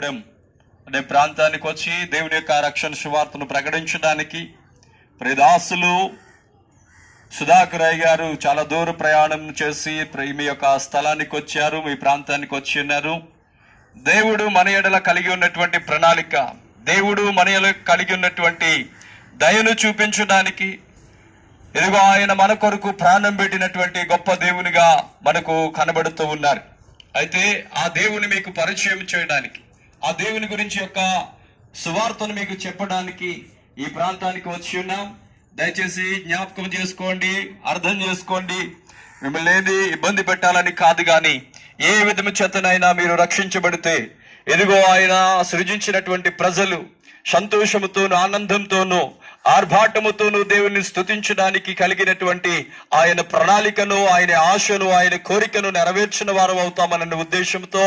కొత్తగూడెం అనే ప్రాంతానికి వచ్చి దేవుని యొక్క రక్షణ సువార్తను ప్రకటించడానికి ప్రియదాసులు సుధాకర్ రాయ్ గారు చాలా దూర ప్రయాణం చేసి మీ యొక్క స్థలానికి వచ్చారు, మీ ప్రాంతానికి వచ్చి ఉన్నారు. దేవుడు మన ఎడల కలిగి ఉన్నటువంటి ప్రణాళిక, దేవుడు మన ఎడల కలిగి ఉన్నటువంటి దయను చూపించడానికి ఇదిగో ఆయన మన కొరకు ప్రాణం పెట్టినటువంటి గొప్ప దేవునిగా మనకు కనబడుతూ ఉన్నారు. అయితే ఆ దేవుని మీకు పరిచయం చేయడానికి, ఆ దేవుని గురించి యొక్క సువార్తను మీకు చెప్పడానికి ఈ ప్రాంతానికి వచ్చి ఉన్నాం. దయచేసి జ్ఞాపకం చేసుకోండి, అర్థం చేసుకోండి. మిమ్మల్ని ఏది ఇబ్బంది పెట్టాలని కాదు, కానీ ఏ విధము చేతనైనా మీరు రక్షించబడితే ఎదుగో ఆయన సృజించినటువంటి ప్రజలు సంతోషముతోను ఆనందంతోనూ ఆర్భాటముతోనూ దేవుని స్తుతించడానికి కలిగినటువంటి ఆయన ప్రణాళికను, ఆయన ఆశను, ఆయన కోరికను నెరవేర్చిన వారు అవుతామన్న ఉద్దేశంతో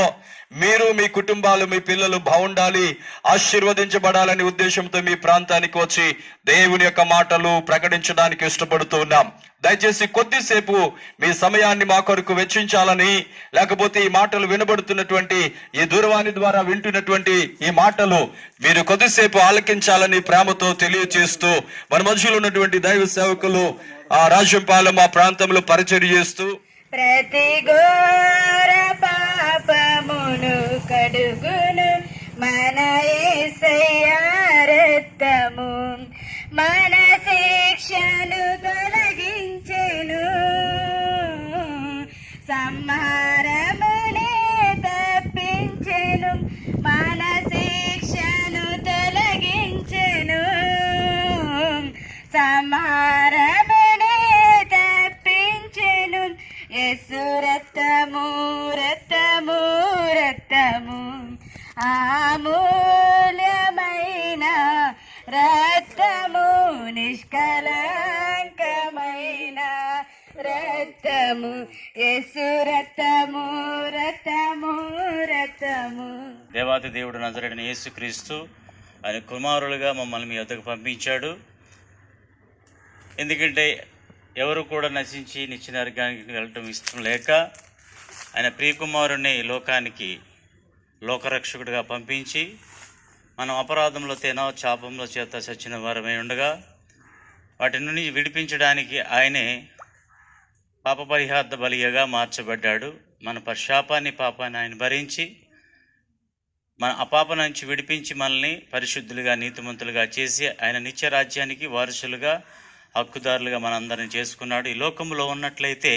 మీరు, మీ కుటుంబాలు, మీ పిల్లలు బాగుండాలి, ఆశీర్వదించబడాలనే ఉద్దేశంతో మీ ప్రాంతానికి వచ్చి దేవుని యొక్క మాటలు ప్రకటించడానికి ఇష్టపడుతూ ఉన్నాం. దయచేసి కొద్దిసేపు మీ సమయాన్ని మా కొరకు వెచ్చించాలని, లేకపోతే ఈ మాటలు వినబడుతున్నటువంటి ఈ దూరవాణి ద్వారా వింటున్నటువంటి ఈ మాటలు మీరు కొద్దిసేపు ఆలకించాలని ప్రేమతో తెలియచేస్తూ మన మధ్యలో ఉన్నటువంటి దైవ సేవకులు ఆ రాజ్యంపాలెం ఆ ప్రాంతంలో పరిచయం చేస్తూ ప్రతి ఘోర పాపమును కడుగును మన యేసయ్య రక్తము, మన శిక్షను తొలగించెను, సంహారమునే తప్పించెను, మన శిక్షను తొలగించెను, సంహారమునే తప్పించెను. యేసు రక్తము రక్తము రక్తము, అమూల్యమైన రక్తము, నిష్కలంకమైన రక్తము, యేసు రక్తము రక్తము రక్తము. దేవాతి దేవుడు నజరేయుడైన యేసుక్రీస్తు ఆయన కుమారులుగా మమ్మల్ని మీ వద్దకు పంపించాడు. ఎందుకంటే ఎవరు కూడా నశించి నిత్యనరకానికి వెళ్ళటం ఇష్టం లేక ఆయన ప్రియకుమారుని లోకానికి లోకరక్షకుడిగా పంపించి మనం అపరాధంలో తేనో చాపంలో చేత చచ్చిన వారమై ఉండగా వాటి నుండి విడిపించడానికి ఆయనే పాప పరిహార్థ బలిగా మార్చబడ్డాడు. మన శాపాన్ని పాపాన్ని ఆయన భరించి మన అపాప నుంచి విడిపించి మనల్ని పరిశుద్ధులుగా నీతిమంతులుగా చేసి ఆయన నిత్య రాజ్యానికి వారసులుగా హక్కుదారులుగా మనందరిని చేసుకున్నాడు. ఈ లోకంలో ఉన్నట్లయితే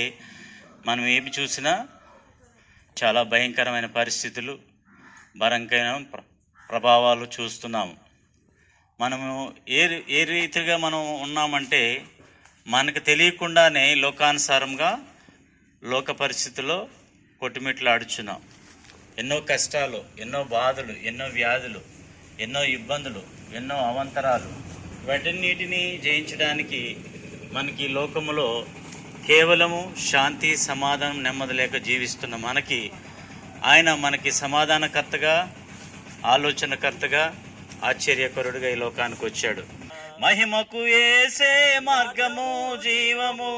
మనం ఏమి చూసినా చాలా భయంకరమైన పరిస్థితులు, భయంకరమైన ప్రభావాలు చూస్తున్నాము. మనము ఏ రీతిగా మనం ఉన్నామంటే మనకు తెలియకుండానే లోకానుసారంగా లోక పరిస్థితుల్లో కొట్టుమిట్లాడుచున్నాం. ఎన్నో కష్టాలు, ఎన్నో బాధలు, ఎన్నో వ్యాధులు, ఎన్నో ఇబ్బందులు, ఎన్నో అవంతరాలు, వాటన్నిటినీ జయించడానికి మనకి లోకములో కేవలము శాంతి, సమాధానం, నెమ్మది లేక జీవిస్తున్న ఆయన మనకి సమాధానకర్తగా, ఆలోచనకర్తగా, ఆశ్చర్యకరుడుగా ఈ లోకానికి వచ్చాడు. మహిమకు యేసే మార్గము జీవము,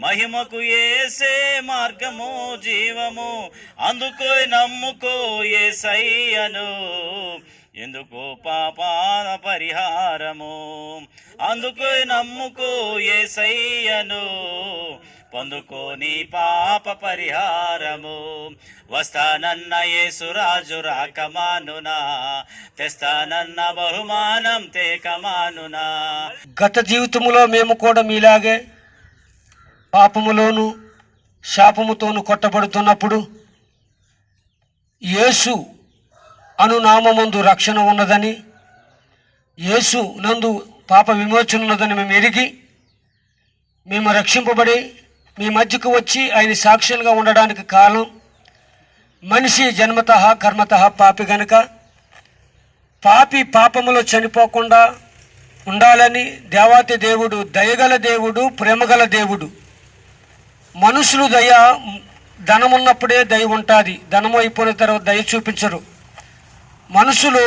మహిమకు యేసే మార్గము జీవము, అందుకో నమ్ముకో యేసయ్యను, ఎందుకో పాపాల పరిహారము, అందుకో నమ్ముకో యేసయ్యను, పొందుకో నీ పాప పరిహారము. వస్తానన్న యేసురాజు రాకమానునా, తెస్తానన్న బహుమానం తేకమానునా. గత జీవితంలో మేము కూడా మీలాగే పాపములోను శాపముతోను కొట్టబడుతున్నప్పుడు యేసు అను నామమందు రక్షణ ఉన్నదని, యేసు నందు పాప విమోచన ఉన్నదని మేము ఎరిగి మేము రక్షింపబడి మీ మధ్యకు వచ్చి ఆయన సాక్షులుగా ఉండడానికి కారణం మనిషి జన్మతః కర్మతః పాపి గనుక పాపి పాపములో చనిపోకుండా ఉండాలని దేవాతి దేవుడు దయగల దేవుడు, ప్రేమగల దేవుడు. మనుషులు దయ ధనమున్నప్పుడే దయ ఉంటుంది, ధనము అయిపోయిన తర్వాత దయ చూపించరు. మనుషులు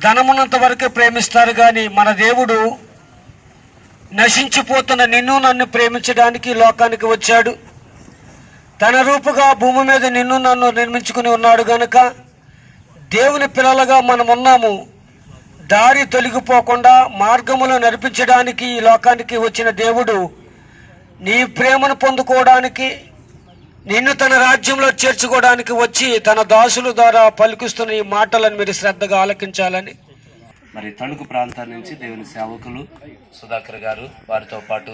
ధనమున్నంత వరకే ప్రేమిస్తారు, కానీ మన దేవుడు నశించిపోతున్న నిన్ను నన్ను ప్రేమించడానికి లోకానికి వచ్చాడు. తన రూపుగా భూమి మీద నిన్ను నన్ను నిర్మించుకుని ఉన్నాడు గనుక దేవుని పిల్లలుగా మనం ఉన్నాము. దారి తొలగిపోకుండా మార్గములో నడిపించడానికి ఈ లోకానికి వచ్చిన దేవుడు నీ ప్రేమను పొందుకోవడానికి, నిన్ను తన రాజ్యంలో చేర్చుకోవడానికి వచ్చి తన దాసుల ద్వారా పలికిస్తున్న ఈ మాటలను మీరు శ్రద్ధగా ఆలకించాలని. మరి తణుకు ప్రాంతం నుంచి దేవుని సేవకులు సుధాకర్ గారు, వారితో పాటు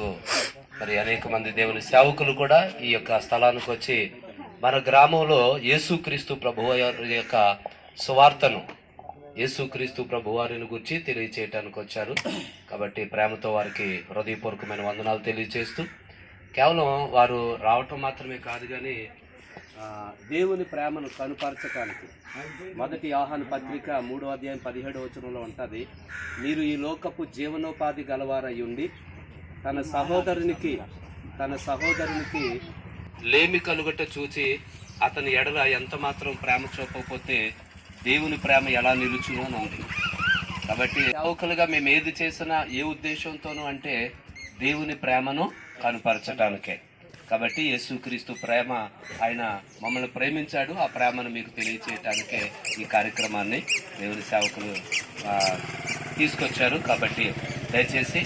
మరి అనేక మంది దేవుని సేవకులు కూడా ఈ యొక్క స్థలానికి వచ్చి మన గ్రామంలో యేసుక్రీస్తు ప్రభువారి యొక్క సువార్తను, యేసుక్రీస్తు ప్రభువారిని గురించి తెలియచేయటానికి వచ్చారు. కాబట్టి ప్రేమతో వారికి హృదయపూర్వకమైన వందనాలు తెలియజేస్తూ, కేవలం వారు రావటం మాత్రమే కాదు కానీ దేవుని ప్రేమను కనుపరచటానికి మొదటి యోహాను పత్రిక 3వ అధ్యాయం 17వ వచనంలో ఉంటుంది, మీరు ఈ లోకపు జీవనోపాధి గలవారయ్యుండి తన సహోదరునికి లేమి కలుగట చూచి అతని ఎడల ఎంత మాత్రం ప్రేమ చూపకపోతే దేవుని ప్రేమ ఎలా నిలుచును అని ఉంది. కాబట్టి సేవకులుగా మేము ఏది చేసినా ఏ ఉద్దేశంతోనూ అంటే దేవుని ప్రేమను కనుపరచటానికే. కాబట్టి యేసుక్రీస్తు ప్రేమ, ఆయన మమ్మల్ని ప్రేమించాడు, ఆ ప్రేమను మీకు తెలియచేయటానికే ఈ కార్యక్రమాన్ని దేవుని సేవకులు తీసుకొచ్చారు. కాబట్టి దయచేసి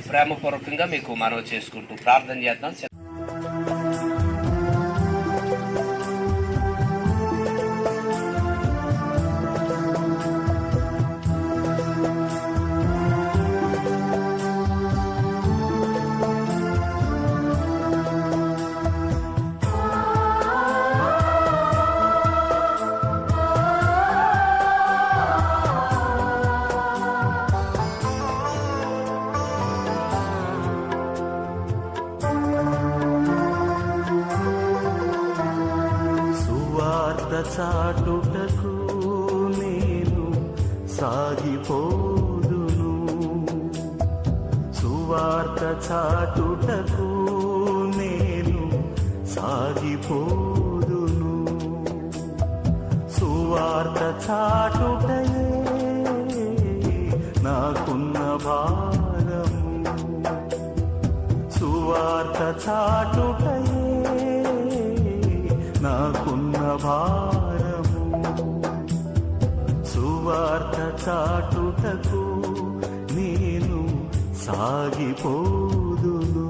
ప్రేమపూర్వకంగా మీకు మనవి చేసుకుంటూ ప్రార్థన చేద్దాం. చాటుటకు నేను సాగిపోదును, సువార్త చాటుటకు నేను సాగిపోదును, సువార్త చాటుటయే నాకున్న భారము, సువార్త చాటుటయే నాకున్న భారము, సువార్త చాటుటకు నేను సాగిపోదును.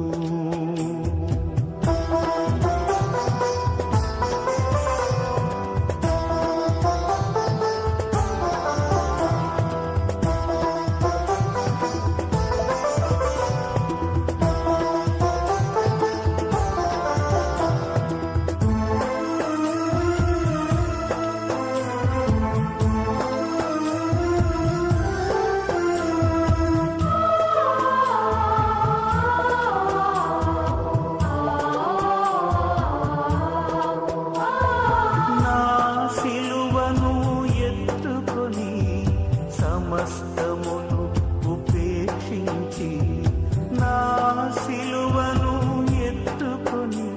సమస్తమును ఉపేక్షించి, నా సిలువను ఎత్తుకొని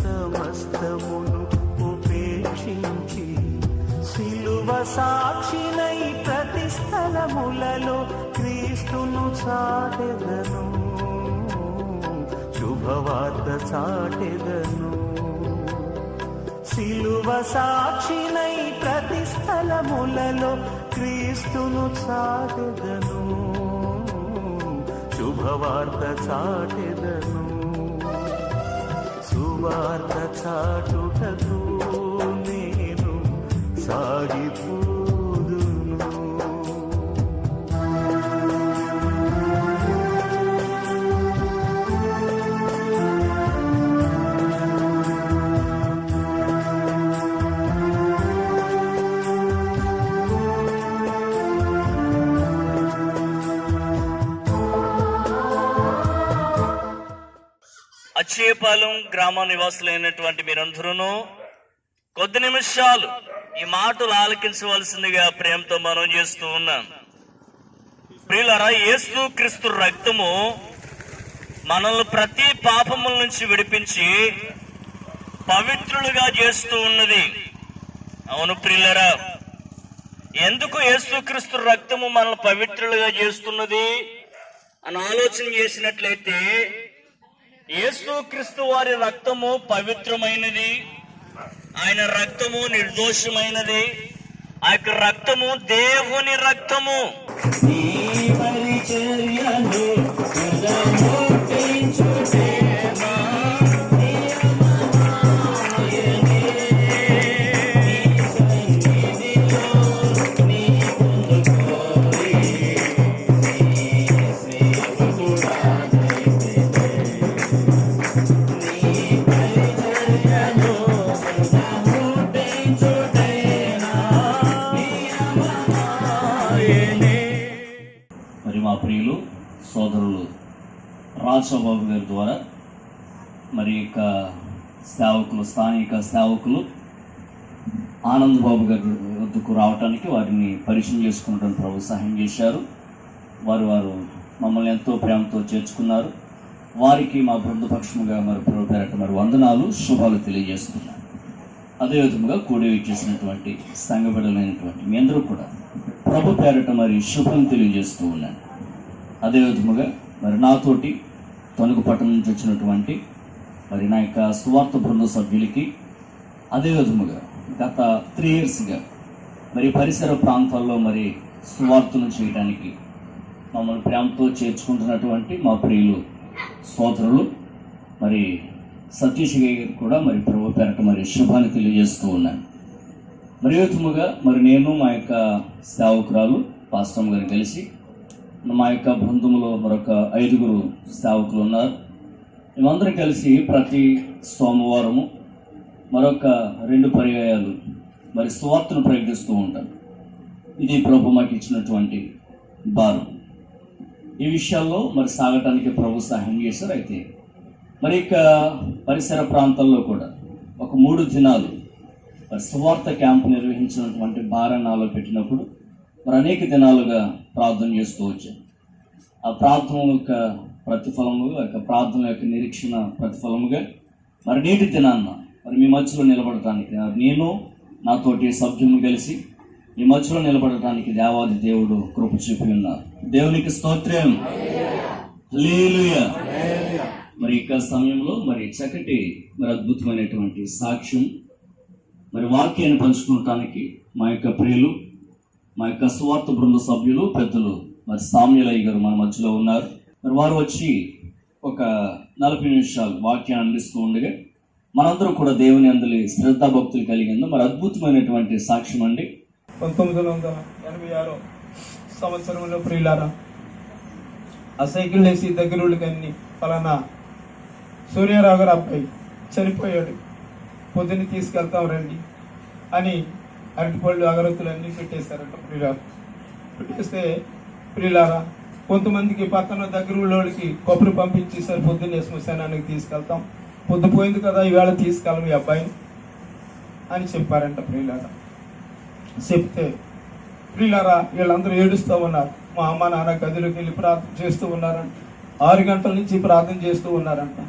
సమస్తమును ఉపేక్షించి, సిలువ సాక్షినై ప్రతి స్థలములలో క్రీస్తును చాటెదను, శుభవార్త చాటెదను, సిలువ సాక్షినై ప్రతి స్థలములలో క్రీస్తును చాటెదను, శుభవార్త చాటెదను, సువార్త చాటుటకు నేను సాగిపోదును. అచ్చేపాలెం గ్రామ నివాసులైనటువంటి మీరందరూ కొద్ది నిమిషాలు ఈ మాటలు ఆలకించవలసిందిగా ప్రేమతో మనం చేస్తూ ఉన్నాం. ప్రియులారా, యేసు క్రీస్తు రక్తము మనల్ని ప్రతి పాపముల నుంచి విడిపించి పవిత్రులుగా చేస్తూ ఉన్నది. అవును ప్రియులారా, ఎందుకు యేసు క్రీస్తు రక్తము మనల్ని పవిత్రులుగా చేస్తున్నది అని ఆలోచన చేసినట్లయితే, యేసుక్రీస్తు వారి రక్తము పవిత్రమైనది, ఆయన రక్తము నిర్దోషమైనది, ఆ యొక్క రక్తము దేవుని రక్తము. మరి మా ప్రియులు సోదరులు రాజబాబు గారి ద్వారా మరి ఇక సేవకులు, స్థానిక సేవకులు ఆనంద్ బాబు గారి వద్దకు రావటానికి వారిని పరిచయం చేసుకున్నటువంటి ప్రభు సహాయం చేశారు. వారు మమ్మల్ని ఎంతో ప్రేమతో చేర్చుకున్నారు. వారికి మా బృందపక్షముగా మరి ప్రభు పేరట మరి వందనాలు, శుభాలు తెలియజేస్తున్నాను. అదేవిధంగా కూడి చేసినటువంటి సంఘ బిడ్డలైనటువంటి మీ అందరూ కూడా ప్రభు పేరట మరి శుభం తెలియజేస్తూ ఉన్నాను. అదేవిధముగా మరి నాతోటి తణుకు పట్టణం నుంచి వచ్చినటువంటి మరి నా యొక్క సువార్త బృంద సభ్యులకి, అదేవిధముగా గత 3 yearsగా మరి పరిసర ప్రాంతాల్లో మరి సువార్తను చేయడానికి మమ్మల్ని ప్రేమతో చేర్చుకుంటున్నటువంటి మా ప్రియులు సోదరులు మరి సతీష్ గారికి కూడా మరి ప్రభు పేరట మరి శుభాన్ని తెలియజేస్తూ ఉన్నాను. మరి విధముగా మరి నేను మా యొక్క సేవకురాలు పాస్టమ్ గారు కలిసి మా యొక్క బృందంలో మరొక 5 సేవకులు ఉన్నారు. మేమందరం కలిసి ప్రతి సోమవారము మరొక 2 పర్యాయాలు మరి సువార్తను ప్రకటిస్తూ ఉంటాం. ఇది ప్రభు మాకు ఇచ్చినటువంటి భారం. ఈ విషయాల్లో మరి సాగటానికి ప్రభు సహాయం చేశారు. అయితే మరి ఇక పరిసర ప్రాంతాల్లో కూడా ఒక 3 దినాలు మరి సువార్త క్యాంపు నిర్వహించినటువంటి భారాన్ని నాలో పెట్టినప్పుడు మరి అనేక దినాలుగా ప్రార్థన చేస్తూ వచ్చాను. ఆ ప్రార్థన యొక్క ప్రతిఫలముగా, ఆ యొక్క ప్రార్థన యొక్క నిరీక్షణ ప్రతిఫలముగా మరి నేటి దినాన్న మరి మీ మధ్యలో నిలబడటానికి నేను నాతోటి సభ్యులను కలిసి మీ మధ్యలో నిలబడటానికి దేవాది దేవుడు కృప చూపి ఉన్నారు. దేవునికి స్తోత్రం, హల్లెలూయా. మరి ఇక సమయంలో మరి చక్కటి మరి అద్భుతమైనటువంటి సాక్ష్యం మరి వాక్యాన్ని పంచుకోవటానికి మా యొక్క ప్రియులు, మా యొక్క సువార్త బృంద సభ్యులు, పెద్దలు మరి సామ్యులయ్య గారు మన మధ్యలో ఉన్నారు. మరి వారు వచ్చి ఒక 40 నిమిషాలు వాక్యాన్ని అందిస్తూ ఉండగా మనందరూ కూడా దేవుని అందరి శ్రద్ధాభక్తులు కలిగింది. మరి అద్భుతమైనటువంటి సాక్ష్యం అండి. 1986 సంవత్సరంలో ప్రియులారా, ఆ సైకిల్ వేసి దగ్గరకి అన్ని ఫలానా సూర్యారావు గారు అబ్బాయి చనిపోయాడు, పొద్దున్న తీసుకెళ్తాం రండి అని అరటిపళ్ళు అగరత్తులు అన్నీ పెట్టేశారంట ప్రియులారా. పెట్టేస్తే ప్రియులారా కొంతమందికి పక్కన దగ్గర వాళ్ళకి కొబ్బరి పంపించేసారు, పొద్దున్నే శ్మశానానికి తీసుకెళ్తాం, పొద్దుపోయింది కదా ఈవేళ తీసుకెళ్ళం ఈ అబ్బాయిని అని చెప్పారంట ప్రియులారా. చెప్తే ప్రియులారా వీళ్ళందరూ ఏడుస్తూ ఉన్నారు. మా అమ్మ నాన్న గదిలోకి వెళ్ళి ప్రార్థన చేస్తూ ఉన్నారంట. 6 గంటల నుంచి ప్రార్థన చేస్తూ ఉన్నారంట.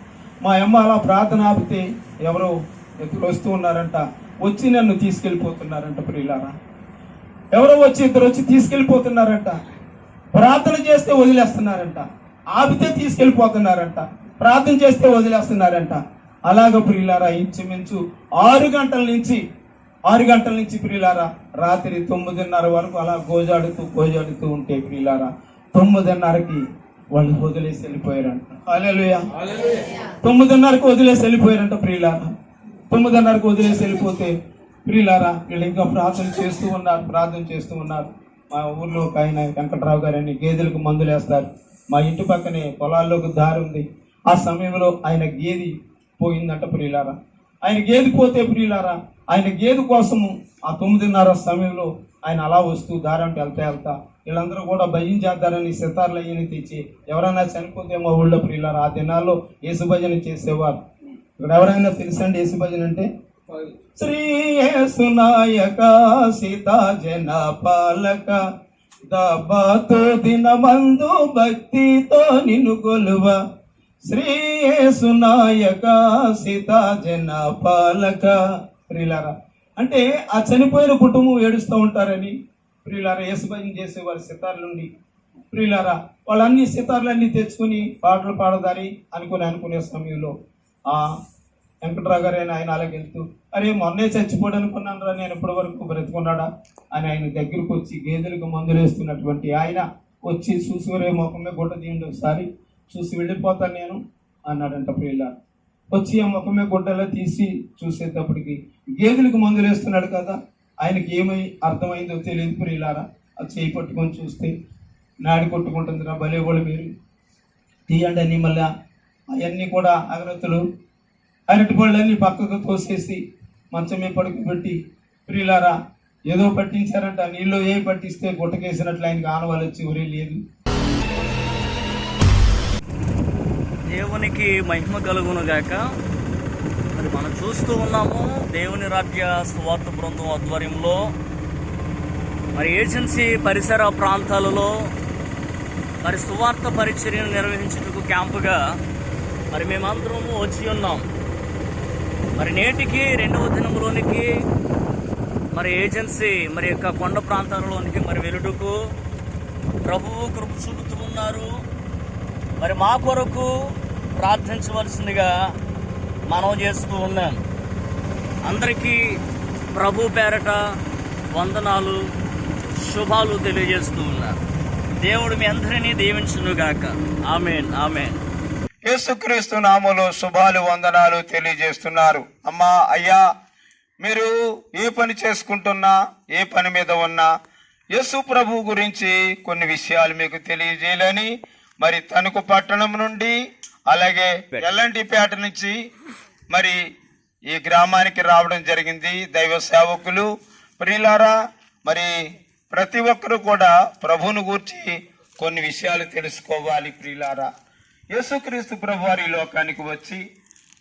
మా అమ్మ అలా ప్రార్థన ఆపితే ఎవరో ఇద్దరు వస్తూ ఉన్నారంట, వచ్చి నన్ను తీసుకెళ్ళిపోతున్నారంట ప్రియులారా. ఎవరో వచ్చి ఇద్దరు వచ్చి తీసుకెళ్ళిపోతున్నారంట. ప్రార్థన చేస్తే వదిలేస్తున్నారంట, ఆపితే తీసుకెళ్ళిపోతున్నారంట, ప్రార్థన చేస్తే వదిలేస్తున్నారంట. అలాగ ప్రియులారా ఇంచుమించు 6 గంటల నుంచి ప్రియులారా రాత్రి 9:30 వరకు అలా గోజాడుతూ ఉంటే ప్రియులారా 9:30కి వాళ్ళు వదిలేసి వెళ్ళిపోయారంట. హల్లెలూయా. 9:30కి వదిలేసి వెళ్ళిపోయారంట ప్రియులారా. 9:30కి వదిలేసి వెళ్ళిపోతే ప్రియులారా వీళ్ళు ఇంకా ప్రార్థన చేస్తూ ఉన్నారు. మా ఊర్లో ఒక ఆయన వెంకటరావు గారు అని గేదెలకు మందులు వేస్తారు. మా ఇంటి పక్కనే పొలాల్లోకి దారి ఉంది. ఆ సమయంలో ఆయన గేది పోయిందంట ప్రియులారా. ఆయన గేది పోతే ప్రియులారా ఆయన గేదె కోసము ఆ 9:30 సమయంలో ఆయన అలా వస్తూ దారంటే వెళ్తా వీళ్ళందరూ కూడా భయం చేద్దారని సితార్లు అయ్యని తెచ్చి ఎవరైనా చనిపోతే మా ఊళ్ళో ప్రియులారా ఆ దినాల్లో యేసు భజన చేసేవారు. ఇక్కడ ఎవరైనా తెలుసండి యేసు భజన అంటే? శ్రీ యేసు నాయక సీతా జన పాలక దబాతో దినమందు భక్తితో నిన్ను కొలువ, శ్రీ యేసు నాయక సీతా జన పాలక. ప్రియులారా అంటే ఆ చనిపోయిన కుటుంబం ఏడుస్తూ ఉంటారని ప్రియులారా యేసు భజన చేసేవారు సితార్లుండి ప్రియులారా వాళ్ళన్ని సితార్లన్నీ తెచ్చుకుని పాటలు పాడదారి అనుకునే సమయంలో ఆ వెంకట్రావు గారు ఆయన అలాగే వెళ్తూ, అరే మొన్నే చచ్చిపోడు అనుకున్నాను రా, నేను ఇప్పటి వరకు బ్రతుకున్నాడా అని ఆయన దగ్గరకు వచ్చి గేదెలకు మందులు వేస్తున్నటువంటి ఆయన వచ్చి చూసుకురే ముఖమే గుడ్డ తీయండి ఒకసారి, చూసి వెళ్ళిపోతాను నేను అన్నాడంట ప్రియులారా. వచ్చి ఆ ముఖమే గుడ్డలో తీసి చూసేటప్పటికి గేదెలకు మందులు వేస్తున్నాడు కదా, ఆయనకి ఏమై అర్థమైందో తెలియదు ప్రియులారా. అది చేయి పట్టుకొని చూస్తే నాడి కొట్టుకుంటుందిరా భలే వాళ్ళు మీరు తీయండి అని మళ్ళీ అవన్నీ కూడా అగరత్తులు అరటి పళ్ళన్నీ పక్కకు తోసేసి మంచం మీద పడుకోబెట్టి, ప్రియులారా ఏదో పట్టించారంట, నీళ్ళు ఏ పట్టిస్తే గుట్టకేసినట్లు ఆయనకి ఆనవాళ్ళు వచ్చి ఒరే లేదు. దేవునికి మహిమ కలుగును గాక. మరి మనం చూస్తూ ఉన్నాము దేవుని రాజ్య సువార్త బృందం ఆధ్వర్యంలో మరి ఏజెన్సీ పరిసర ప్రాంతాలలో మరి సువార్త పరిచర్యను నిర్వహించేందుకు క్యాంపుగా మరి మేమందరము వచ్చి ఉన్నాం. మరి నేటికి 2వ దినంలోనికి మరి ఏజెన్సీ మరి యొక్క కొండ ప్రాంతాలలోనికి మరి వెలుడుకు ప్రభువు కృప చూపుతూ ఉన్నారు. మరి మా కొరకు ప్రార్థించవలసిందిగా మనం చేస్తూ ఉన్నాను. అందరికీ ప్రభు పేరట వందనాలు, శుభాలు తెలియజేస్తూ ఉన్నారు. దేవుడు మీ అందరినీ దీవించునుగాక. ఆమేన్, ఆమేన్. యేసుక్రీస్తు నామములో శుభాలు వందనాలు తెలియజేస్తున్నారు. అమ్మా అయ్యా, మీరు ఏ పని చేసుకుంటున్నా, ఏ పని మీద ఉన్నా యేసు ప్రభు గురించి కొన్ని విషయాలు మీకు తెలియజేయాలని మరి తణుకు పట్టణం నుండి అలాగే ఎల్లంటిపేట నుంచి మరి ఈ గ్రామానికి రావడం జరిగింది. దైవ సేవకులు ప్రియులారా, మరి ప్రతి ఒక్కరు కూడా ప్రభువును గూర్చి కొన్ని విషయాలు తెలుసుకోవాలి. ప్రియులారా, యేసుక్రీస్తు ప్రభు వారి లోకానికి వచ్చి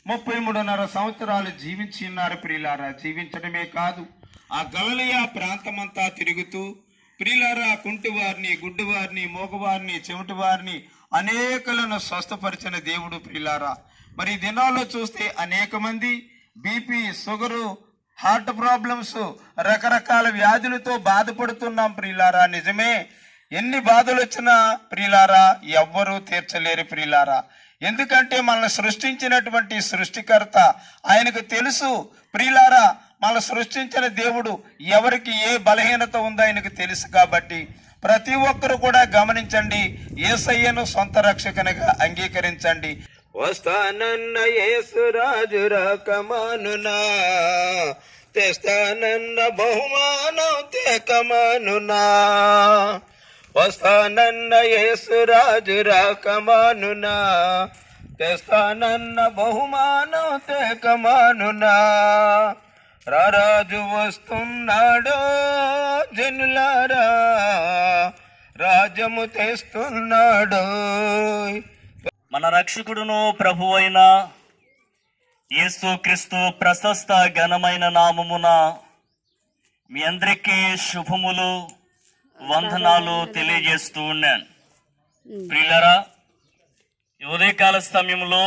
33.5 సంవత్సరాలు జీవించి ఉన్నారు. ప్రియులారా, జీవించడమే కాదు ఆ గలిలయ ప్రాంతమంతా తిరుగుతూ ప్రియులారా కుంటివారిని, గుడ్డివారిని, మోగవారిని, చెవిటివారిని అనేకలను స్వస్థపరిచిన దేవుడు. ప్రియులారా, మరి ఈ దినాల్లో చూస్తే అనేక మంది బీపీ, షుగరు, హార్ట్ ప్రాబ్లమ్స్, రకరకాల వ్యాధులతో బాధపడుతున్నాం. ప్రియులారా, నిజమే, ఎన్ని బాధలు వచ్చినా ప్రియులారా ఎవ్వరూ తీర్చలేరు. ప్రియులారా, ఎందుకంటే మనల్ని సృష్టించినటువంటి సృష్టికర్త ఆయనకు తెలుసు. ప్రియులారా, మనల్ని సృష్టించిన దేవుడు ఎవరికి ఏ బలహీనత ఉందో ఆయనకు తెలుసు. కాబట్టి ప్రతి ఒక్కరు కూడా గమనించండి, యేసయ్యను సొంత రక్షకునిగా అంగీకరించండి. వస్తానన్న యేసురాజు రాకమానునా, తెస్తానన్న బహుమానం తేకమానునా. వస్తానన్న యేసురాజు రాకమానునా, తెస్తానన్న బహుమానం తేకమానునా. రారాజు వస్తున్నాడు జనులారా, రాజ్యము తెస్తున్నాడు. మన రక్షకుడును ప్రభువైన యేసుక్రీస్తు ప్రశస్త ఘనమైన నామమున మీ అందరికీ శుభములు, వందనాలు తెలియజేస్తూ ఉన్నాను. ప్రియులారా, ఈ ఉదయకాల సమయంలో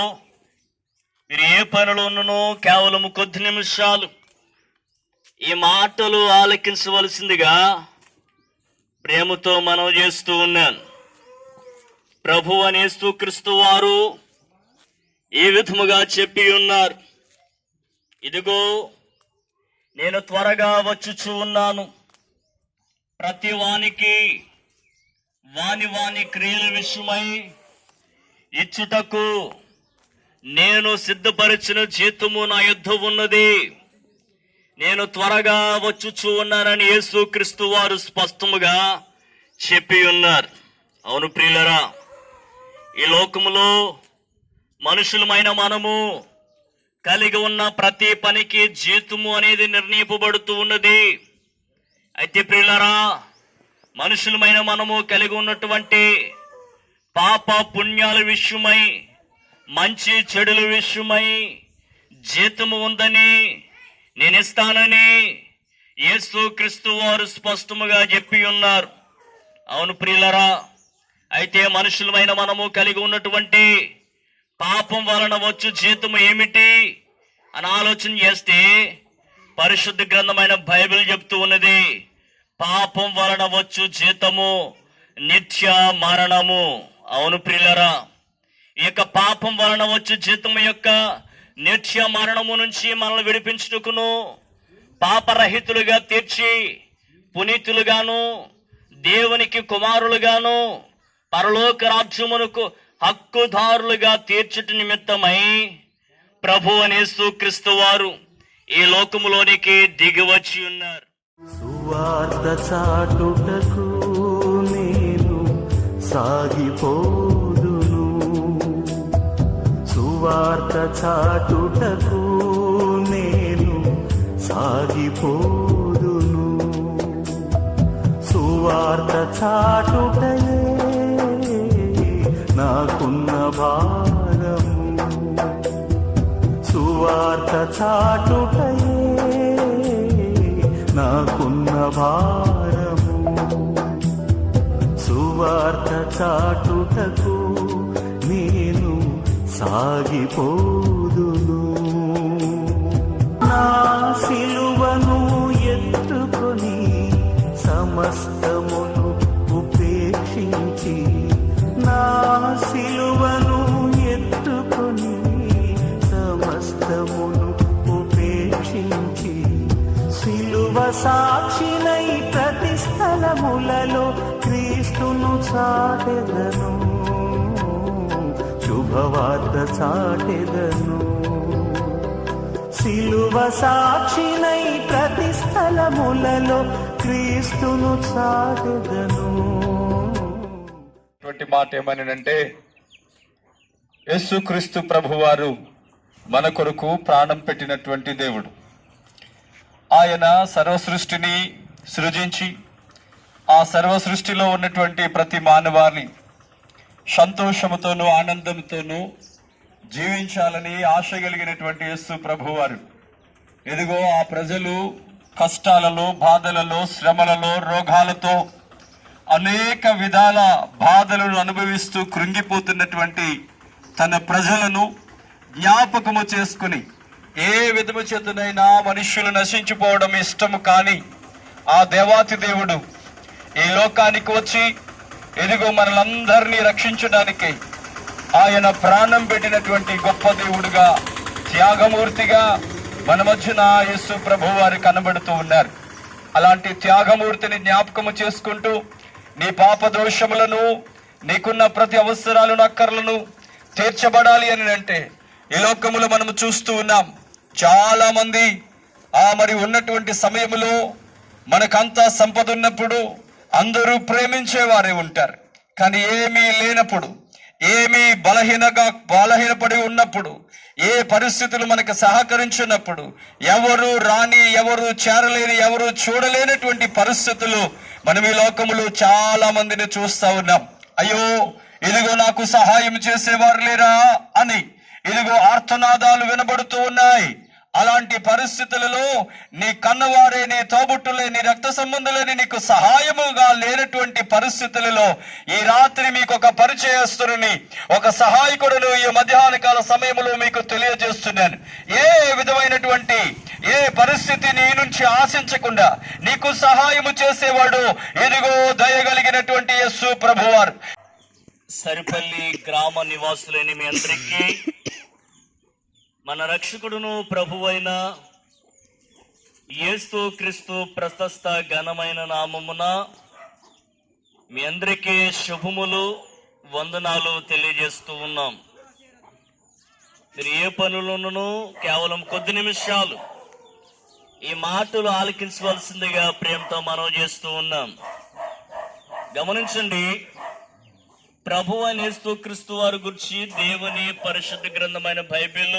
మీరు ఏ పనిలోనూ కేవలం కొద్ది నిమిషాలు ఈ మాటలు ఆలకించవలసిందిగా ప్రేమతో మనవి చేస్తూ ఉన్నాను. ప్రభు అని యేసుక్రీస్తు వారు ఈ విధముగా చెప్పి ఉన్నారు, ఇదిగో నేను త్వరగా వచ్చుచూ ఉన్నాను, ప్రతి వానికి వాని వాని క్రియల విషయమై ఇచ్చుటకు నేను సిద్ధపరిచిన జీతము నా యుద్ధ ఉన్నది. నేను త్వరగా వచ్చుచూ ఉన్నానని యేసుక్రీస్తు వారు స్పష్టముగా చెప్పి ఉన్నారు. అవును ప్రియులరా, ఈ లోకములో మనుషులమైన మనము కలిగి ఉన్న ప్రతి పనికి జీతము అనేది నిర్ణయింపబడుతూ ఉన్నది. అయితే ప్రియులరా, మనుషులమైన మనము కలిగి ఉన్నటువంటి పాప పుణ్యాల విషయమై, మంచి చెడుల విషయమై జీతము ఉందని, నేను ఇస్తానని యేసుక్రీస్తు వారు స్పష్టముగా చెప్పి ఉన్నారు. అవును ప్రియులరా, అయితే మనుషులమైన మనము కలిగి ఉన్నటువంటి పాపం వలన వచ్చు జీతము ఏమిటి అని ఆలోచన చేస్తే పరిశుద్ధ గ్రంథమైన బైబిల్ చెప్తూ ఉన్నది, పాపం వలన వచ్చు జీతము నిత్య మరణము. అవును ప్రియులరా, ఈ యొక్క పాపం వలన వచ్చు జీతము యొక్క నిత్య మరణము నుంచి మనల్ని విడిపించుటకును, పాపరహితులుగా తీర్చి పునీతులుగాను, దేవునికి కుమారులుగాను, పరలోక రాజ్యమునకు హక్కుదారులుగా తీర్చుట నిమిత్తమై ప్రభు యేసు క్రీస్తు వారు ఈ లోకములోనికి దిగి వచ్చి ఉన్నారు. సువార్త చాటుటకు నేను సాగిపోదును, సువార్త చాటుటకు నేను సాగిపోదును, సువార్త చాటుటయే నాకున్న భారము, సువార్త చాటుటయే నాకున్న భారము, సువార్త చాటుటకు నేను సాగిపోదును. నా సిలువను ఎత్తుకొని సమస్తమును ఉపేక్షించి, నా సిలువను ఎత్తుకొని సమస్తమును ఉపేక్షించి, సిలువ సాక్షినై ప్రతి స్థలములలో క్రీస్తును చాటెదను, శుభవార్త చాటెదను. సిలువ సాక్షినై ప్రతి స్థలములలో క్రీస్తును చాటెదను. మాట ఏమనంటే, యేసుక్రీస్తు ప్రభువారు మన కొరకు ప్రాణం పెట్టినటువంటి దేవుడు. ఆయన సర్వసృష్టిని సృజించి ఆ సర్వసృష్టిలో ఉన్నటువంటి ప్రతి మానవాన్ని సంతోషముతోనూ ఆనందంతోనూ జీవించాలని ఆశ కలిగినటువంటి యేసు ప్రభువారు ఎదుగో ఆ ప్రజలు కష్టాలలో, బాధలలో, శ్రమలలో, రోగాలతో అనేక విధాల బాధలను అనుభవిస్తూ కృంగిపోతున్నటువంటి తన ప్రజలను జ్ఞాపకము చేసుకుని, ఏ విధము చేతనైనా మనుష్యులు నశించిపోవడం ఇష్టము కాని ఆ దేవాతి దేవుడు ఈ లోకానికి వచ్చి ఎదుగో మనలందరినీ రక్షించడానికి ఆయన ప్రాణం పెట్టినటువంటి గొప్ప దేవుడుగా, త్యాగమూర్తిగా మన మధ్యన యేసు ప్రభు వారు కనబడుతూ ఉన్నారు. అలాంటి త్యాగమూర్తిని జ్ఞాపకము చేసుకుంటూ నీ పాప దోషములను, నీకున్న ప్రతి అవసరాలను, అక్కర్లను తీర్చబడాలి అని అంటే ఈ లోకములో మనము చూస్తూ ఉన్నాం. చాలా మంది మరి ఉన్నటువంటి సమయములో మనకంతా సంపద ఉన్నప్పుడు అందరూ ప్రేమించేవారే ఉంటారు. కానీ ఏమీ లేనప్పుడు, ఏమీ బలహీనపడి ఉన్నప్పుడు, ఏ పరిస్థితులు మనకు సహకరించినప్పుడు, ఎవరు రాని, ఎవరు చేరలేని, ఎవరు చూడలేనటువంటి పరిస్థితులు మనం ఈ లోకములో చాలా మందిని చూస్తా ఉన్నాం. అయ్యో ఇదిగో నాకు సహాయం చేసేవారు లేరా అని ఇదిగో ఆర్తనాదాలు వినబడుతూ ఉన్నాయి. అలాంటి పరిస్థితులలో నీ కన్నవారే, నీ తోబుట్టులే, నీ రక్త సంబంధులని నీకు సహాయముగా లేనటువంటి పరిస్థితులలో ఈ రాత్రి మీకు ఒక పరిచయస్తుని, ఒక సహాయకుడును ఈ మధ్యాహ్న కాల సమయంలో మీకు తెలియజేస్తున్నాను. ఏ విధమైనటువంటి ఏ పరిస్థితి నీ నుంచి ఆశించకుండా నీకు సహాయము చేసేవాడు ఇదిగో దయగలిగినటువంటి యేసు ప్రభువారు. సరిపల్లి గ్రామ నివాసులైన మీ అందరికీ మన రక్షకుడును ప్రభువైన యేసు క్రీస్తు ప్రశస్త ఘనమైన నామమున మీ అందరికీ శుభములు, వందనాలు తెలియజేస్తూ ఉన్నాం. మీరు ఏ పనులను కేవలం కొద్ది నిమిషాలు ఈ మాటలు ఆలకించవలసిందిగా ప్రేమతో మనవి చేస్తూ ఉన్నాం. గమనించండి, ప్రభువైన యేసు క్రీస్తు వారి గురించి దేవుని పరిశుద్ధ గ్రంథమైన బైబిల్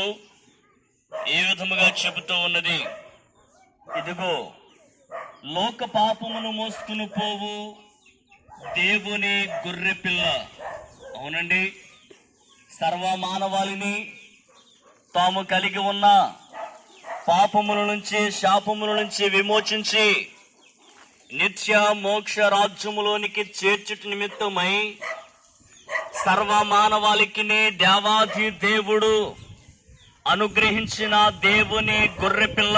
ఏ విధముగా చెబుతూ ఉన్నది. ఇదిగో లోక పాపమును మోసుకుని పోవు దేవుని గొర్రె పిల్ల. అవునండి, సర్వ మానవాళిని తాము కలిగి ఉన్న పాపముల నుంచి, శాపముల నుంచి విమోచించి నిత్య మోక్ష రాజ్యములోనికి చేర్చుట నిమిత్తమై సర్వ మానవాళికి దేవాది దేవుడు అనుగ్రహించిన దేవుని గొర్రెపిల్ల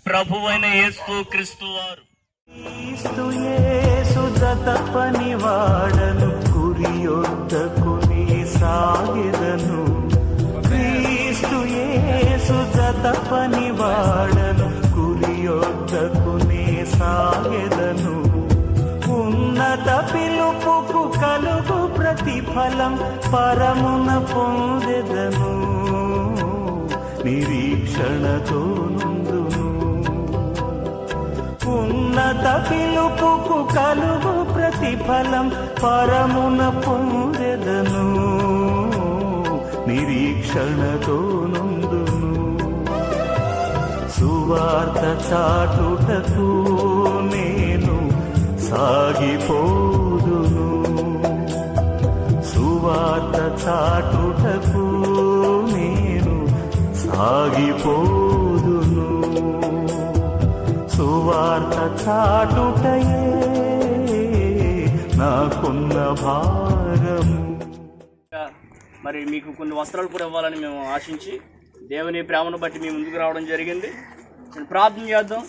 ప్రభువైన యేసు క్రీస్తు వారు. క్రీస్తు యేసు జత పనివాడను, కురియొద్దకు నీ సాగెదను. క్రీస్తు తపని వాడను, కురియొద్దకునే సాగెదను. ఉన్నత పిలుపుకు కలుగు ప్రతిఫలం పరమున పొందెదను, నిరీక్షణతో నుండును. ఉన్నత పిలుపుకు కలుగు ప్రతిఫలం పరమున పొందెదను, నిరీక్షణతో నుండును. సువార్త చాటుటకు నేను సాగిపోదును, సువార్త చాటుటకు నేను సాగిపోదును. సువార్త చాటుటయే నాకున్న భారము. మరి మీకు కొన్ని వస్త్రాలు కూడా ఇవ్వాలని మేము ఆశించి దేవుని ప్రేమను బట్టి మీ ముందుకు రావడం జరిగింది. నేను ప్రార్థన చేద్దాం.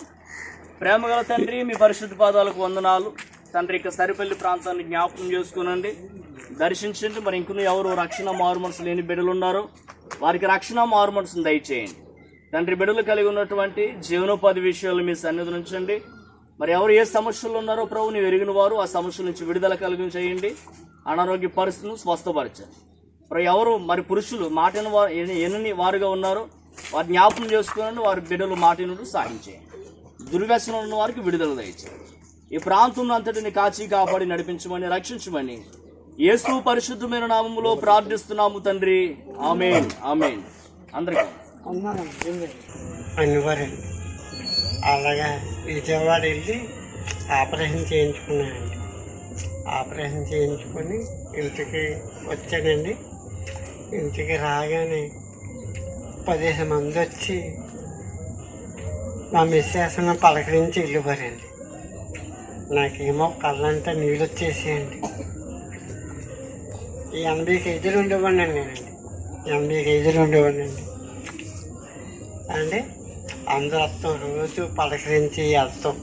ప్రేమగల తండ్రి, మీ పరిశుద్ధ పాదాలకు వందనాలు. తండ్రి, ఇక సరిపల్లి ప్రాంతాన్ని జ్ఞాపకం చేసుకునండి, దర్శించండి. మరి ఇంకొన్ని ఎవరు రక్షణ మారుమనసు లేని బిడ్డలు ఉన్నారో వారికి రక్షణ మారుమనసును దయచేయండి. తండ్రి, బిడ్డలు కలిగి ఉన్నటువంటి జీవనోపాధి విషయాలు మీ సన్నిధి ఉంచండి. మరి ఎవరు ఏ సమస్యలు ఉన్నారో ప్రభు నీవు ఎరిగిన వారు, ఆ సమస్యల నుంచి విడుదల కలిగి చేయండి. అనారోగ్య పరిస్థితులను స్వస్థపరచండి. మరి ఎవరు మరి పురుషులు మాటిన వారు ఎన్ని వారుగా ఉన్నారో వారి జ్ఞాపకం చేసుకోనండి, వారి బిడ్డలు మాటినుడు సాగించేయండి. దుర్వ్యసనం ఉన్న వారికి విడుదల దయచేయండి. ఈ ప్రాంతంలో అంతటిని కాచి కాపాడి నడిపించమని, రక్షించమని యేసు పరిశుద్ధమైన నామములో ప్రార్థిస్తున్నాము తండ్రి. ఆమేన్, ఆమేన్. అందరికీ అనివారండి. అలాగా విజయవాడ వెళ్ళి ఆపరేషన్ చేయించుకున్నానండి. ఆపరేషన్ చేయించుకొని ఇంటికి వచ్చానండి. ఇంటికి రాగానే 10 మంది వచ్చి మా మిస్సెస్ను పలకరించి వెళ్ళిపోయారండి. నాకేమో కళ్ళంతా నీళ్ళు వచ్చేసేయండి. 80 కేజీలు ఉండేవాడిని నేనండి. 80 కేజీలు ఉండేవాడినండి. అంటే అందరూ వస్తాం, రోజు పలకరించి వెళ్తాం.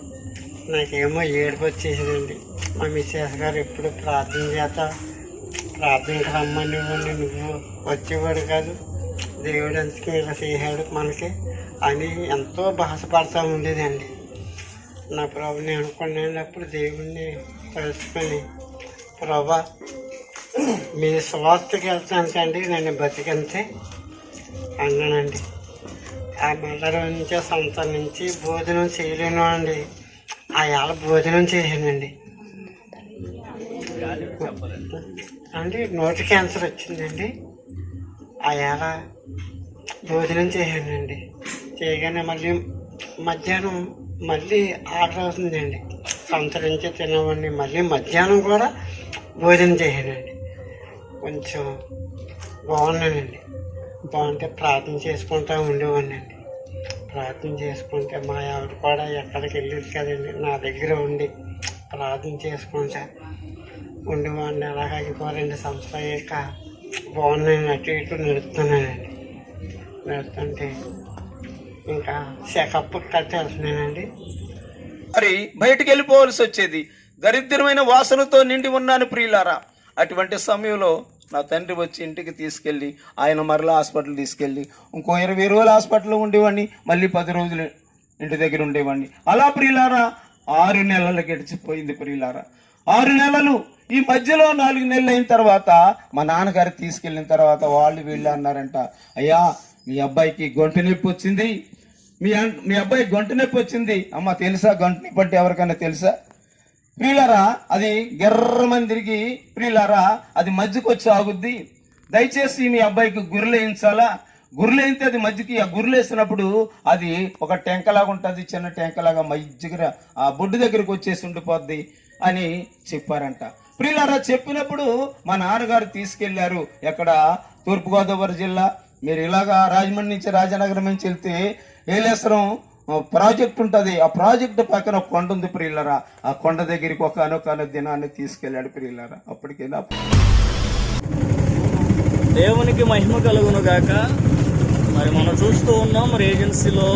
నాకేమో ఏడుపు వచ్చేసిందండి. మా మిస్సెస్ గారు ఎప్పుడు ప్రార్థన చేత ప్రార్థనకు రమ్మనివ్వండి, నువ్వు వచ్చేవాడు కాదు, దేవుడు అందుకే ఇలా చేశాడు మనకి అని ఎంతో బాధపడతా ఉండేదండి. నా ప్రభుని అనుకున్నాను. అప్పుడు దేవుణ్ణి తలుచుకొని, ప్రభా మీ స్వాస్థకి వెళ్తానికండి నేను బతికంతే అన్నానండి. ఆ మళ్ళీ నుంచే సంవత్సరం నుంచి భోజనం చేయలేను అండి. ఆ ఏళ్ళ భోజనం చేశానండి. అంటే నోటి క్యాన్సర్ వచ్చిందండి. ఆ ఏళ్ళ భోజనం చేశానండి. చేయగానే మళ్ళీ మధ్యాహ్నం మళ్ళీ ఆర్డర్ అవుతుందండి. సంవత్సరం నుంచి తినవండి. మళ్ళీ మధ్యాహ్నం కూడా భోజనం చేశానండి. కొంచెం బాగున్నానండి. బాగుంటే ప్రార్థన చేసుకుంటూ ఉండేవాడినండి. ప్రార్థన చేసుకుంటే మా ఆవిడ కూడా ఎక్కడికి వెళ్ళేది కదండి, నా దగ్గర ఉండి ప్రార్థన చేసుకుంటా ఉండేవాడిని. అలాగే ఇంకో 2 సంవత్సరాలు అయ్యాక బాగున్నాను. అటు ఇటు నడుస్తున్నానండి. నడుస్తుంటే ఇంకా చెకప్ కట్టి వెళ్తున్నానండి. మరి బయటికి వెళ్ళిపోవలసి వచ్చేది. దరిద్రమైన వాసనతో నిండి ఉన్నాను ప్రియులారా. అటువంటి సమయంలో నా తండ్రి వచ్చి ఇంటికి తీసుకెళ్ళి ఆయన మరలా హాస్పిటల్ తీసుకెళ్ళి ఇంకో 20 రోజులు హాస్పిటల్లో ఉండేవాడిని. మళ్ళీ 10 రోజులు ఇంటి దగ్గర ఉండేవాడిని. అలా ప్రియులారా 6 నెలలు గడిచిపోయింది ప్రియులారా. 6 నెలలు. ఈ మధ్యలో 4 నెలలు అయిన తర్వాత మా నాన్నగారు తీసుకెళ్ళిన తర్వాత వాళ్ళు వీళ్ళు అన్నారంట, అయ్యా మీ అబ్బాయికి గొంతు నొప్పి వచ్చింది, మీ అబ్బాయికి గొంతు నొప్పి వచ్చింది. అమ్మ తెలుసా గొంతు నొప్పి అంటే ఎవరికైనా తెలుసా ప్రియులారా? అది గెర్రమని తిరిగి ప్రియులారా అది మధ్యకు వచ్చి ఆగుద్ది. దయచేసి మీ అబ్బాయికి గుర్రెలేయించాలా, గుర్రెలేయితే అది మధ్యకి ఆ గుర్రెలేసినప్పుడు అది ఒక టెంకలాగా ఉంటుంది, చిన్న టెంకలాగా మధ్యగా ఆ బొడ్డు దగ్గరికి వచ్చేసి ఉండిపోద్ది అని చెప్పారంట. ప్రియులారా చెప్పినప్పుడు మా నాన్నగారు తీసుకెళ్లారు. ఎక్కడ? తూర్పుగోదావరి జిల్లా. మీరు ఇలాగా రాజమండ్రి నుంచి రాజనగరం నుంచి వెళ్తే ఏలేశ్వరం ప్రాజెక్ట్ ఉంటుంది. ఆ ప్రాజెక్టు పక్కన ఒక కొండ ఉంది ప్రియులారా. ఆ కొండ దగ్గరికి ఒక అనొక దినాన్ని తీసుకెళ్ళాడు ప్రియులారా. అప్పటికైనా దేవునికి మహిమ కలుగును గాక. మరి మనం చూస్తూ ఉన్నాం, మరి ఏజెన్సీలో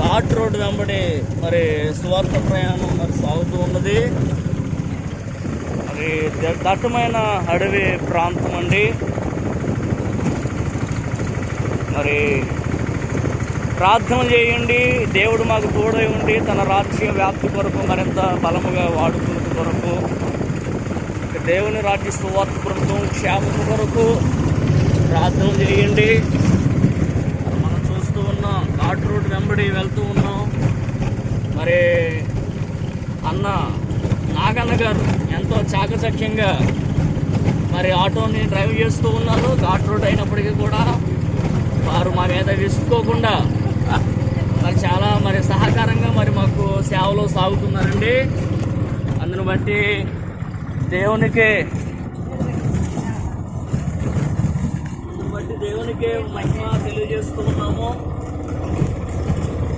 ఘాట్ రోడ్ వెంబడి మరి సువార్త ప్రయాణం మరి సాగుతూ ఉన్నది. మరి దట్టమైన అడవి ప్రాంతం అండి. మరి ప్రార్థన చేయండి. దేవుడు మాకు తోడై ఉండి తన రాజ్య వ్యాప్తి కొరకు మరింత బలముగా వాడుకున్న కొరకు, దేవుని రాజ్య సువార్త బృందం క్షేమం కొరకు ప్రార్థన చేయండి. మనం చూస్తూ ఉన్నాం, ఘాట్ రోడ్ వెంబడి వెళ్తూ ఉన్నాం. మరి అన్న నాగన్న గారు ఎంతో చాకచక్యంగా మరి ఆటోని డ్రైవ్ చేస్తూ ఉన్నారు. ఘాట్ రోడ్ అయినప్పటికీ కూడా వారు మా మీద విసుకోకుండా మరి చాలా సహకారంగా మాకు సేవలో సాగుతున్నారండి. అందును బట్టి దేవునికి మహిమ తెలియజేస్తూ ఉన్నాము.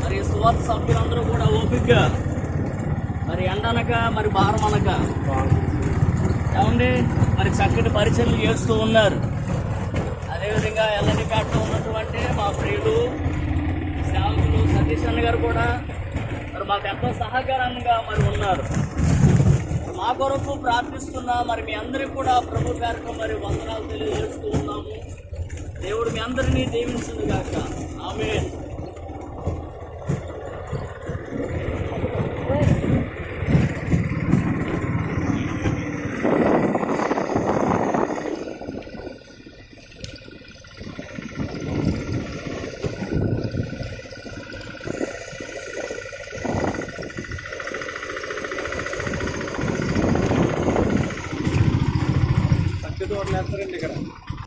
మరి సువార్త సభ్యులందరూ కూడా ఓపికగా ఎండనక భారం అనక ఏమండి చక్కటి పరిచర్లు చేస్తూ ఉన్నారు. అదేవిధంగా ఎల్లనిపేటలో ఉన్నటువంటి మా ప్రియులు సేవకులు సతీష్ అన్న గారు కూడా మాకు ఎంతో సహకారంగా ఉన్నారు. మా కొరకు ప్రార్థిస్తున్నా మీ అందరికీ కూడా ప్రభు పేరుకు వందనాలు తెలియజేస్తూ ఉన్నాము. దేవుడు మీ అందరినీ దీవించును గాక. ఆమేన్.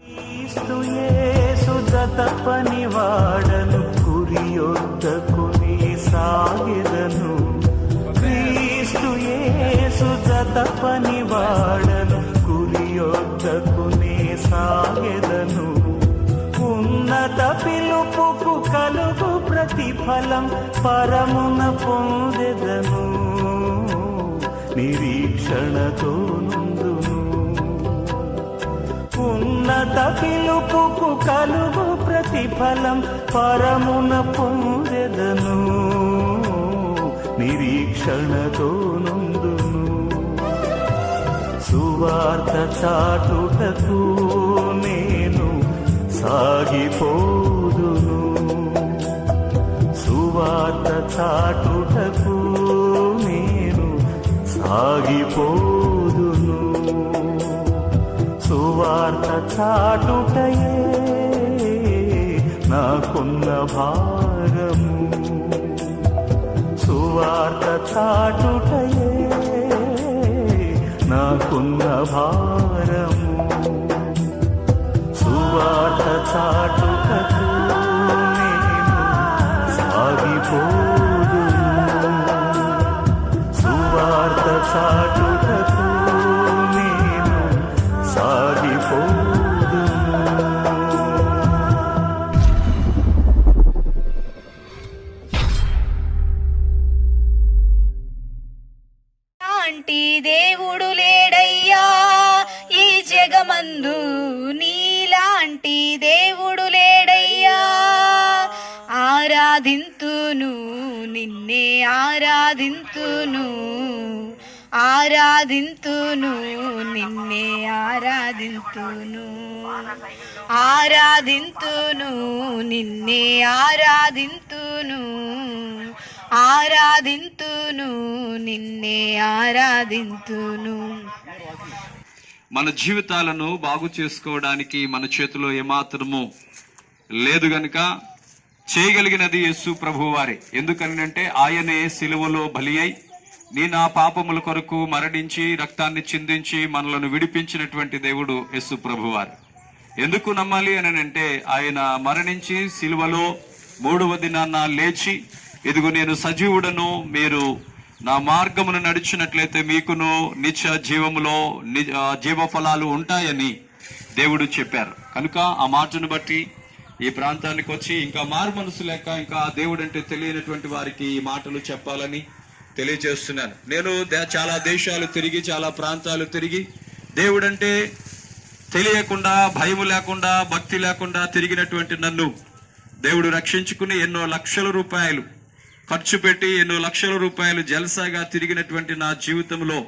క్రీస్తు యేసు జత పనివాడను, కురియొద్దకుని సాగెదను. క్రీస్తు యేసు జత పనివాడను, కురియొద్దకుని సాగెదను. ఉన్నత పిలుపుకు కలుగు ప్రతిఫలం పరమున పొందెదను. నిరీక్షణతో నుండును. ఉన్నత పిలుపుకు కలుగు ప్రతిఫలం పరమున పొందెదను. నిరీక్షణతో నుండును. సువార్త చాటుటకు నేను సాగిపోదును. సువార్త చాటుటకు నేను సాగిపోదును. సువార్త చాటుటయే నాకున్న భారము. సువార్త చాటుటయే నాకున్న భారము. సువార్త చాటుటకు నేను సాగిపోదును. సువార్త చాటుటకు నేను సాగిపోదును. లాంటి దేవుడు లేడయ్యా ఈ జగమందు, నీలాంటి దేవుడు లేడయ్యా. ఆరాధింతును నిన్నే ఆరాధింతును, ఆరాధింతును నిన్నే ఆరాధింతును, ఆరాధింతును నిన్నే ఆరాధింతును, ఆరాధింతును నిన్నే ఆరాధింతును. మన జీవితాలను బాగు చేసుకోవడానికి మన చేతిలో ఏమాత్రము లేదు గనుక చేయగలిగినది యేసు ప్రభువారే. ఎందుకనంటే ఆయనే సిలువలో బలి అయి నా పాపముల కొరకు మరణించి రక్తాన్ని చిందించి మనలను విడిపించినటువంటి దేవుడు యేసు ప్రభువారు. ఎందుకు నమ్మాలి అని అంటే ఆయన మరణించి సిలువలో 3వ దినాన లేచి, ఇదిగో నేను సజీవుడను, మీరు నా మార్గమును నడిచినట్లయితే మీకును నిత్య జీవములో జీవ ఫలాలు ఉంటాయని దేవుడు చెప్పారు. కనుక ఆ మాటను బట్టి ఈ ప్రాంతానికి వచ్చి ఇంకా మారు మనసు లేక ఇంకా దేవుడు అంటే తెలియనటువంటి వారికి ఈ మాటలు చెప్పాలని తెలియజేస్తున్నాను. నేను చాలా దేశాలు తిరిగి, చాలా ప్రాంతాలు తిరిగి, దేవుడంటే తెలియకుండా, భయం లేకుండా, భక్తి లేకుండా తిరిగినటువంటి నన్ను దేవుడు రక్షించుకుని ఎన్నో లక్షల రూపాయలు ఖర్చు పెట్టి, ఎన్నో లక్షల రూపాయలు జల్సాగా తిరిగినటువంటి నా జీవితంలో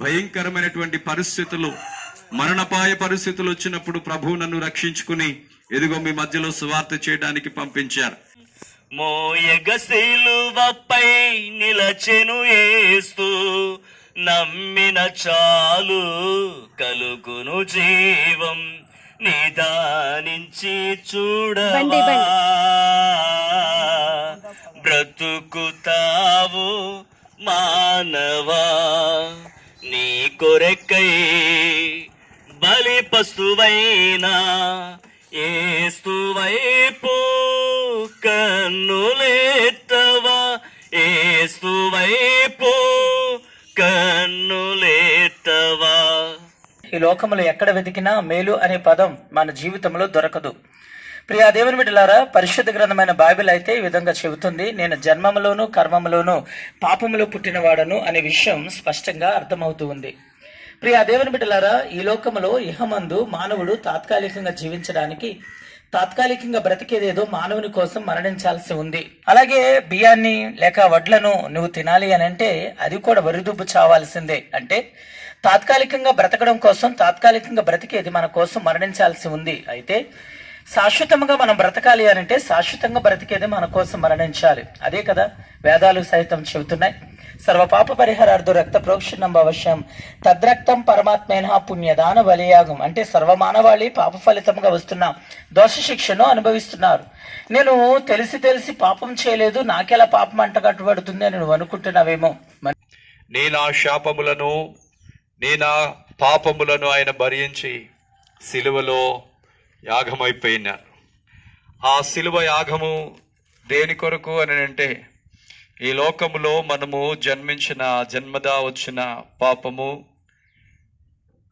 భయంకరమైనటువంటి పరిస్థితులు, మరణపాయ పరిస్థితులు వచ్చినప్పుడు ప్రభువు నన్ను రక్షించుకుని ఎదుగో మీ మధ్యలో సువార్త చేయడానికి పంపించారు. మోయగ సిలువపై నిలచెను యేసు, నమ్మిన చాలు కలుగును జీవం, నిదానించి చూడవా బ్రతుకుతావు మానవా, నీ కొరకై బలి పశువైనా యేసువైపు కన్నులెత్తవా, యేసువైపు కన్నులెత్తవా. ఈ లోకములో ఎక్కడ వెతికినా మేలు అనే పదం మన జీవితంలో దొరకదు. ప్రియా దేవుని బిడ్డలారా, పరిశుద్ధ గ్రంథమైన బైబిల్ అయితే ఈ విధంగా చెబుతుంది, నేను జన్మములోను కర్మములోను పాపములో పుట్టినవాడను అనే విషయం స్పష్టంగా అర్థమవుతూ ఉంది. ప్రియా దేవుని బిడ్డలారా, ఈ లోకములో ఇహమందు మానవుడు తాత్కాలికంగా జీవించడానికి, తాత్కాలికంగా బ్రతికేదేదో మానవుని కోసం మరణించాల్సి ఉంది. అలాగే బియ్యాన్ని లేక వడ్లను నువ్వు తినాలి అని అంటే అది కూడా వరిదుబ్బు చావాల్సిందే. అంటే తాత్కాలికంగా బ్రతకడం కోసం, తాత్కాలికంగా బ్రతికేది మన కోసం మరణించాల్సి ఉంది. అయితే శాశ్వతంగా మనం బ్రతకాలి అని అంటే శాశ్వతంగా బ్రతికేది మన కోసం మరణించాలి. అదే కదా వేదాలు సైతం చెబుతున్నాయి. సర్వపాప పరిహారార్థ రక్త ప్రోక్షణం అవశ్యం, తద్రక్తం పరమాత్మేన పుణ్యదాన బలియాగం. అంటే సర్వమానవాళి పాప ఫలితంగా వస్తున్న దోష శిక్షను అనుభవిస్తున్నారు. నేను తెలిసి పాపం చేయలేదు, నాకెలా పాపం అంటగట్టుబడుతుంది అని నువ్వు అనుకుంటున్నావేమో. నేనా శాపములను నేనా పాపములను ఆయన భరించి సిలువలో యాగమైపోయినాను. ఆ సిలువ యాగము దేని కొరకు అని అంటే, ఈ లోకములో మనము జన్మదా వచ్చిన పాపము,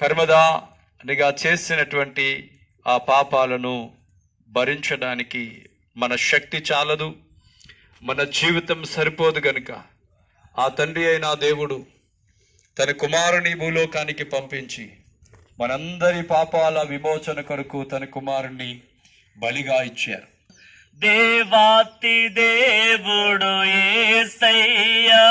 కర్మదానిగా చేసినటువంటి ఆ పాపాలను భరించడానికి మన శక్తి చాలదు, మన జీవితం సరిపోదు గనుక ఆ తండ్రి అయిన దేవుడు తన కుమారుని భూలోకానికి పంపించి మనందరి పాపాల విమోచన కొరకు తన కుమారుణ్ణి బలిగా ఇచ్చారు. దేవాతి దేవుడు యేసయ్యా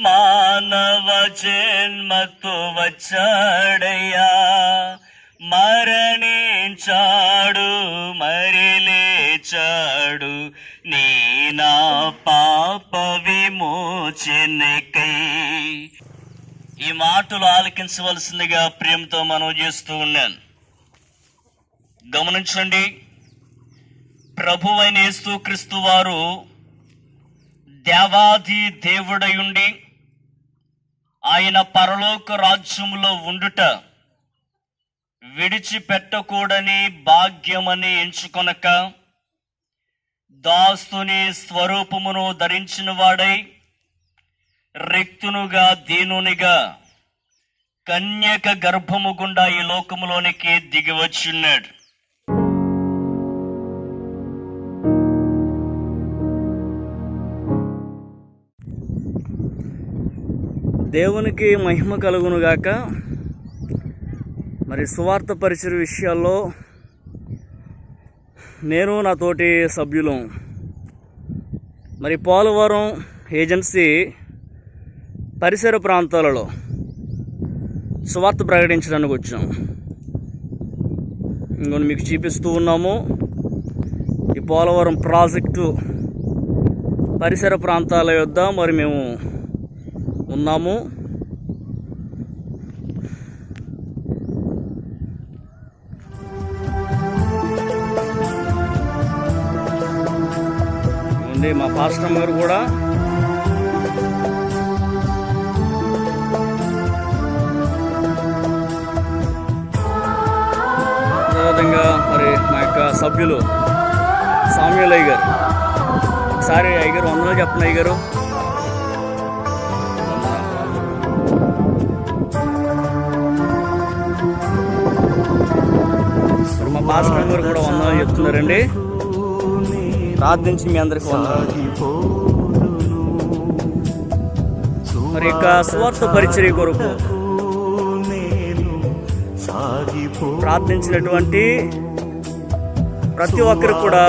మానవ జన్మతో వచ్చాడయ్యా, మరణించాడు మరి లేచాడు నీ నా పాప విమోచనకై. ఈ మాటలు ఆలకించవలసిందిగా ప్రేమతో మనం చేస్తూ ఉన్నాను. గమనించండి, ప్రభువైన యేసుక్రీస్తు వారు దేవాది దేవుడయుండి ఆయన పరలోక రాజ్యములో ఉండుట విడిచిపెట్టకూడని భాగ్యమని ఎంచుకొనక దాసుని స్వరూపమును ధరించిన వాడై రిక్తునుగా దీనునిగా కన్యక గర్భము గుండా ఈ లోకములోనికి దిగివచ్చున్నాడు. దేవునికి మహిమ కలుగునుగాక. మరి సువార్త పరిచయ విషయాల్లో నేను నా తోటి సభ్యులు మరి పోలవరం ఏజెన్సీ పరిసర ప్రాంతాలలో సువార్త ప్రకటించడానికి వచ్చాం. ఇంకొని మీకు చూపిస్తూ ఉన్నాము. ఈ పోలవరం ప్రాజెక్టు పరిసర ప్రాంతాల యొద్ద మరి మేము ఉన్నాము. మా పాస్టర్ గారు కూడా అదేవిధంగా మరి మా యొక్క సభ్యులు సామ్యుల్ అయ్య గారు. ఒకసారి అయ్య గారు వందలు చెప్పండి. అయ్య గారు మరి మా పాస్టర్ గారు కూడా వందలు చెప్తున్నారండి. ప్రార్థించి మీ అందరికీ వందనాలు. మరి యొక్క స్వార్థ పరిచర్య కొరకు ప్రార్థించినటువంటి ప్రతి ఒక్కరు కూడా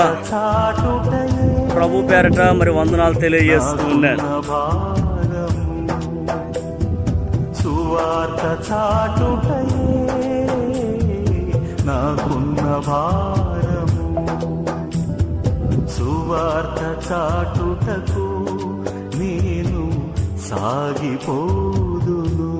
ప్రభు పేరట మరి వందనాలు తెలియజేస్తూ ఉన్నాను. సువార్త చాటుటయే నాకున్న భారము, సువార్త సాగిపోదును.